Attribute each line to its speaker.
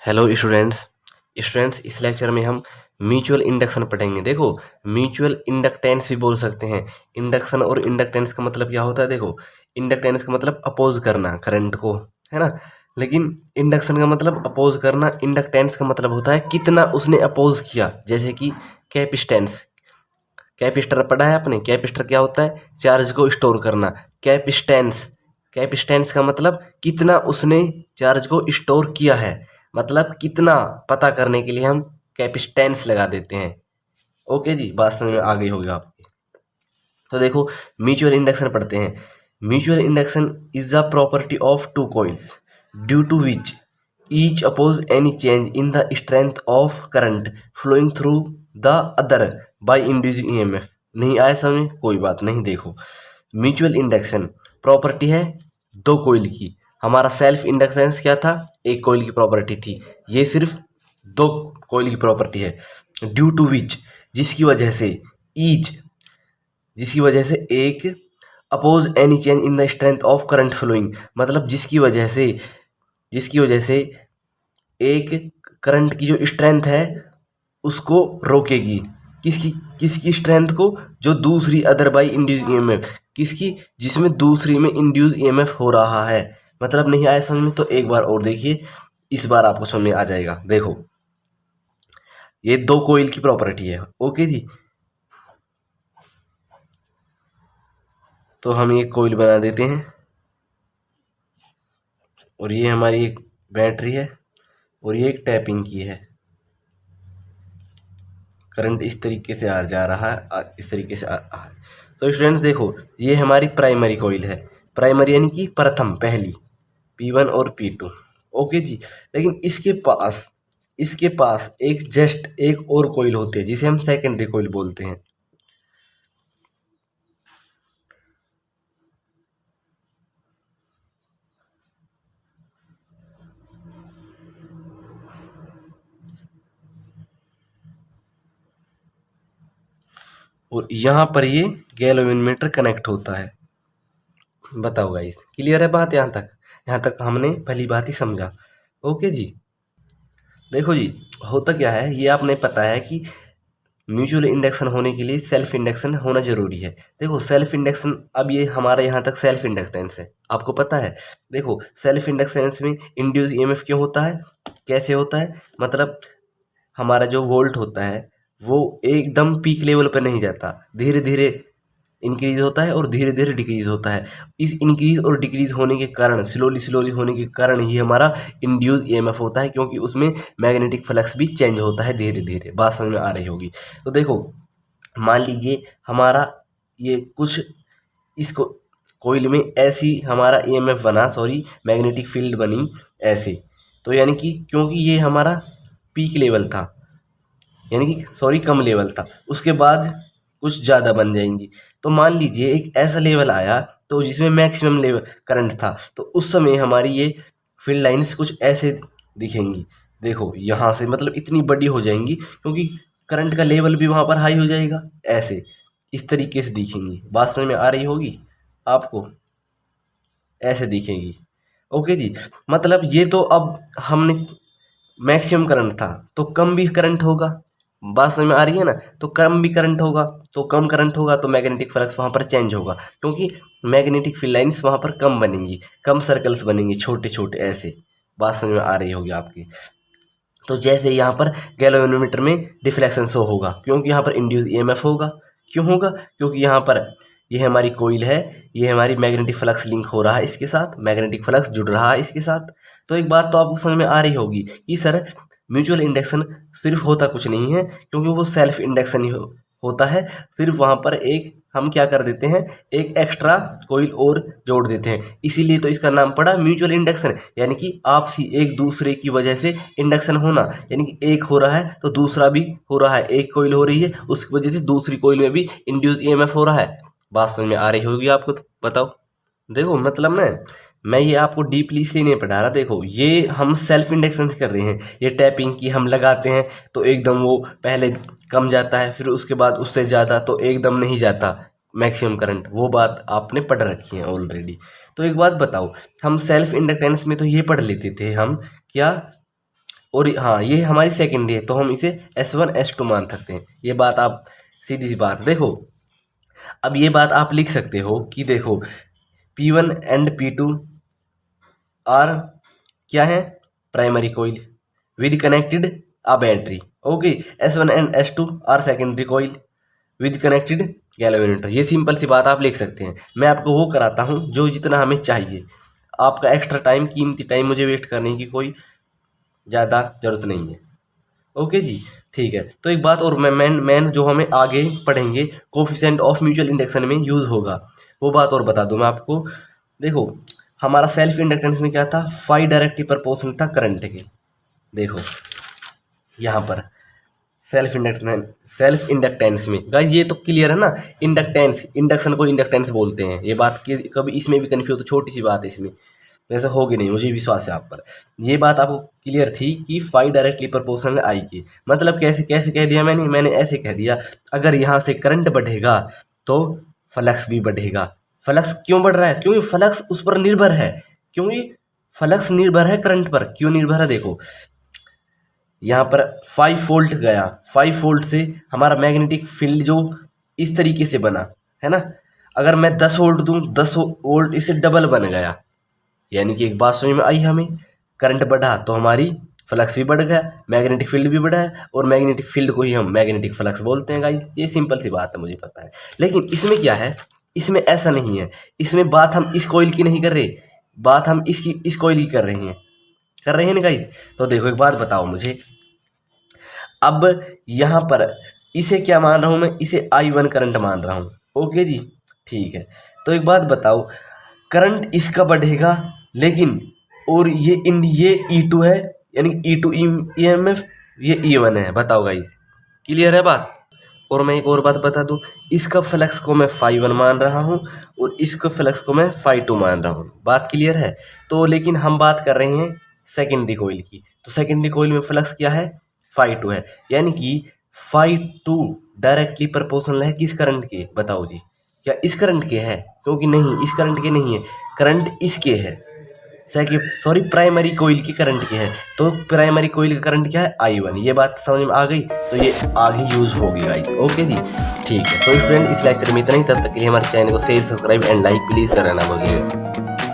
Speaker 1: Hello students. इस lecture में हम म्यूचुअल इंडक्शन पढ़ेंगे। देखो, म्यूचुअल इंडक्टेंस भी बोल सकते हैं। इंडक्शन और इंडक्टेंस का मतलब क्या होता है? देखो, इंडक्टेंस का मतलब अपोज करना करंट को, है ना। लेकिन इंडक्शन का मतलब अपोज करना, इंडक्टेंस का मतलब होता है कितना उसने अपोज किया। जैसे कि कैपेसिटेंस, कैपेसिटर पढ़ा है आपने। कैपेसिटर क्या होता है? चार्ज को स्टोर करना। कैपेसिटेंस, कैपेसिटेंस का मतलब कितना उसने चार्ज को स्टोर किया है, मतलब कितना पता करने के लिए हम कैपेसिटेंस लगा देते हैं। ओके जी, बात समझ में आ गई होगी आपकी। तो देखो, म्यूचुअल इंडक्शन पढ़ते हैं। Mutual induction is the property of two coils due to which each oppose any change in the strength of current flowing through the other by inducing EMF. नहीं आया समझ? कोई बात नहीं। देखो, म्यूचुअल इंडक्शन प्रॉपर्टी है दो कोइल की। हमारा सेल्फ इंडक्टेंस क्या था? एक कोइल की प्रॉपर्टी थी। ये सिर्फ दो कोइल की प्रॉपर्टी है। ड्यू टू विच, जिसकी वजह से, ईच, जिसकी वजह से एक, oppose any change in the strength of current flowing, मतलब जिसकी वजह से एक करंट की जो स्ट्रेंथ है उसको रोकेगी। किसकी? किसकी स्ट्रेंथ को? जो दूसरी अदर बाई इंड्यूस ईएमएफ। किसकी? जिसमें दूसरी में इंड्यूस ईएमएफ हो रहा है। मतलब नहीं आया समझ में? तो एक बार और देखिए, इस बार आपको समझ में आ जाएगा। देखो, ये दो कोइल की प्रॉपर्टी है। ओके जी, तो हम एक कोइल बना देते हैं और ये हमारी एक बैटरी है और ये एक टैपिंग की है। करंट इस तरीके से आ जा रहा है, इस तरीके से आ रहा है। तो स्टूडेंट्स देखो, ये हमारी प्राइमरी कॉइल है। प्राइमरी यानी कि प्रथम, पहली, P1 और P2। ओके जी। लेकिन इसके पास एक जस्ट एक और कॉइल होती है जिसे हम सेकेंडरी कॉइल बोलते हैं। और यहाँ पर ये गैल्वेनोमीटर कनेक्ट होता है। बताओ गाइस, क्लियर है बात? यहाँ तक हमने पहली बात ही समझा। ओके जी। देखो जी, होता क्या है, ये आपने पता है कि म्यूचुअल इंडक्शन होने के लिए सेल्फ इंडक्शन होना जरूरी है। देखो, सेल्फ इंडक्शन, अब ये हमारा यहाँ तक सेल्फ इंडक्टेंस है, आपको पता है। देखो, सेल्फ इंडक्टेंस में इंड्यूस ईएमएफ क्यों होता है, कैसे होता है? मतलब हमारा जो वोल्ट होता है वो एकदम पीक लेवल पर नहीं जाता, धीरे धीरे इंक्रीज होता है और धीरे धीरे डिक्रीज होता है। इस इंक्रीज और डिक्रीज होने के कारण, स्लोली स्लोली होने के कारण ही हमारा इंड्यूस ईएमएफ होता है, क्योंकि उसमें मैग्नेटिक फ्लक्स भी चेंज होता है धीरे धीरे। बात समझ में आ रही होगी। तो देखो, मान लीजिए हमारा ये कुछ, इसको कोइल में ऐसी हमारा ईएमएफ बना, सॉरी मैग्नेटिक फील्ड बनी ऐसे। तो यानी कि क्योंकि ये हमारा पीक लेवल था, यानी कि सॉरी कम लेवल था, उसके बाद कुछ ज़्यादा बन जाएंगी। तो मान लीजिए एक ऐसा लेवल आया तो जिसमें मैक्सिमम लेवल करंट था, तो उस समय हमारी ये फील्ड लाइंस कुछ ऐसे दिखेंगी। देखो, यहाँ से मतलब इतनी बड़ी हो जाएंगी क्योंकि करंट का लेवल भी वहाँ पर हाई हो जाएगा। ऐसे इस तरीके से दिखेंगी। बात समझ में आ रही होगी आपको? ऐसे दिखेंगी। ओके जी। मतलब ये तो अब हमने, मैक्सिमम करंट था तो कम भी करंट होगा। बात समझ में आ रही है ना? तो कम भी करंट होगा, तो कम करंट होगा तो मैग्नेटिक फ्लक्स वहाँ पर चेंज होगा, क्योंकि मैग्नेटिक फील्ड लाइंस वहाँ पर कम बनेंगी, कम सर्कल्स बनेंगे छोटे छोटे ऐसे। बात समझ में आ रही होगी आपकी। तो जैसे यहाँ पर गैल्वेनोमीटर में डिफ्लेक्शन शो होगा, क्योंकि यहाँ पर इंड्यूस ईएमएफ होगा। क्यों होगा? क्योंकि यहाँ पर ये हमारी कोइल है, ये हमारी मैग्नेटिक फ्लक्स लिंक हो रहा है इसके साथ, मैग्नेटिक फ्लक्स जुड़ रहा है इसके साथ। तो एक बात तो आपको समझ में आ रही होगी कि सर, म्यूचुअल इंडक्शन सिर्फ होता कुछ नहीं है, क्योंकि वो सेल्फ इंडक्शन ही होता है। सिर्फ वहाँ पर एक हम क्या कर देते हैं, एक एक्स्ट्रा कोइल और जोड़ देते हैं, इसीलिए तो इसका नाम पड़ा म्यूचुअल इंडक्शन। यानी कि आपसी एक दूसरे की वजह से इंडक्शन होना, यानी कि एक हो रहा है तो दूसरा भी हो रहा है, एक कोइल हो रही है उसकी वजह से दूसरी कोइल में भी इंड्यूस ईएमएफ हो रहा है। बात समझ में आ रही होगी आपको? तो बताओ। देखो, मतलब ना, मैं ये आपको डीपली इसलिए नहीं पढ़ा रहा। देखो, ये हम सेल्फ इंडक्शन से कर रहे हैं। ये टैपिंग की हम लगाते हैं तो एकदम वो पहले कम जाता है, फिर उसके बाद उससे ज़्यादा, तो एकदम नहीं जाता मैक्सिमम करंट। वो बात आपने पढ़ रखी है ऑलरेडी। तो एक बात बताओ, हम सेल्फ इंडक्टेंस में तो ये पढ़ लेते थे हम, क्या और हाँ ये हमारी सेकेंडरी है, तो हम इसे S1 S2 मान सकते हैं। ये बात आप सीधी सी बात देखो। अब ये बात आप लिख सकते हो कि देखो P1 एंड P2 आर क्या है, primary coil with connected a battery. Okay, S1 and S2 are secondary coil with connected galvanometer. ये सिंपल सी बात आप लिख सकते हैं। मैं आपको वो कराता हूँ जो जितना हमें चाहिए। आपका एक्स्ट्रा टाइम, कीमती टाइम मुझे वेस्ट करने की कोई ज़्यादा ज़रूरत नहीं है। ओके जी, ठीक है। तो एक बात और मैन जो हमें आगे पढ़ेंगे कोफिशिएंट ऑफ म्यूचुअल इंडक्शन में यूज़ होगा, वो बात और बता दूं मैं आपको। देखो हमारा सेल्फ इंडक्टेंस में क्या था, फाई डायरेक्टली प्रोपोर्शनल था करंट के। देखो यहाँ पर सेल्फ इंडक्टेंस में गाइस ये तो क्लियर है ना। इंडक्टेंस, इंडक्शन को इंडक्टेंस बोलते हैं। ये बात की कभी इसमें भी कन्फ्यूज, तो छोटी सी बात है इसमें, वैसे होगी नहीं, मुझे विश्वास है आप पर। ये बात आपको क्लियर थी कि फाई डायरेक्टली प्रोपोर्शनल आई की मतलब कैसे कह दिया मैंने ऐसे कह दिया, अगर यहाँ से करंट बढ़ेगा तो फ्लक्स भी बढ़ेगा। फ्लक्स क्यों बढ़ रहा है, क्योंकि फ्लक्स उस पर निर्भर है, क्योंकि फ्लक्स निर्भर है करंट पर। क्यों निर्भर है, देखो यहाँ पर 5 वोल्ट गया, 5 वोल्ट से हमारा मैग्नेटिक फील्ड जो इस तरीके से बना है ना, अगर मैं 10 वोल्ट दूं, 10 वोल्ट इससे डबल बन गया। यानी कि एक बात समझ में आई हमें, करंट बढ़ा तो हमारी फ्लक्स भी बढ़ गया, मैग्नेटिक फील्ड भी बढ़ा है, और मैग्नेटिक फील्ड को ही हम मैग्नेटिक फ्लक्स बोलते हैं गाइस। ये सिंपल सी बात है, मुझे पता है। लेकिन इसमें क्या है, इसमें ऐसा नहीं है। इसमें बात हम इस कॉइल की नहीं कर रहे, बात हम इस कॉइल की कर रहे हैं ना गाइस। तो देखो एक बात बताओ मुझे, अब यहाँ पर इसे क्या मान रहा हूँ मैं, इसे I1 करंट मान रहा हूँ। ओके जी, ठीक है। तो एक बात बताओ, करंट इसका बढ़ेगा, लेकिन और ये E2 है, यानी E2 EMF, ये E1 है। बताओ गाइस, क्लियर है बात। और मैं एक और बात बता दूं, इसका फ्लक्स को मैं φ1 मान रहा हूं और इसका फ्लक्स को मैं φ2 मान रहा हूं। बात क्लियर है। तो लेकिन हम बात कर रहे हैं सेकेंडरी कोइल की, तो सेकेंडरी कोइल में फ्लक्स क्या है, φ2 है, यानी कि φ2 डायरेक्टली प्रोपोर्शनल है किस करंट के, बताओ जी, क्या इस करंट के है, क्योंकि नहीं, इस करंट के नहीं है, करंट इसके है, प्राइमरी कोइल की करंट के है। तो प्राइमरी कोइल का करंट क्या है, I1। ये बात समझ में आ गई, तो ये आगे यूज होगी गाइस। ओके जी, ठीक है। तो स्टूडेंट इस लेक्चर में इतना ही, तब तक के लिए हमारे चैनल को share, subscribe and like please करना ना भूलिएगा।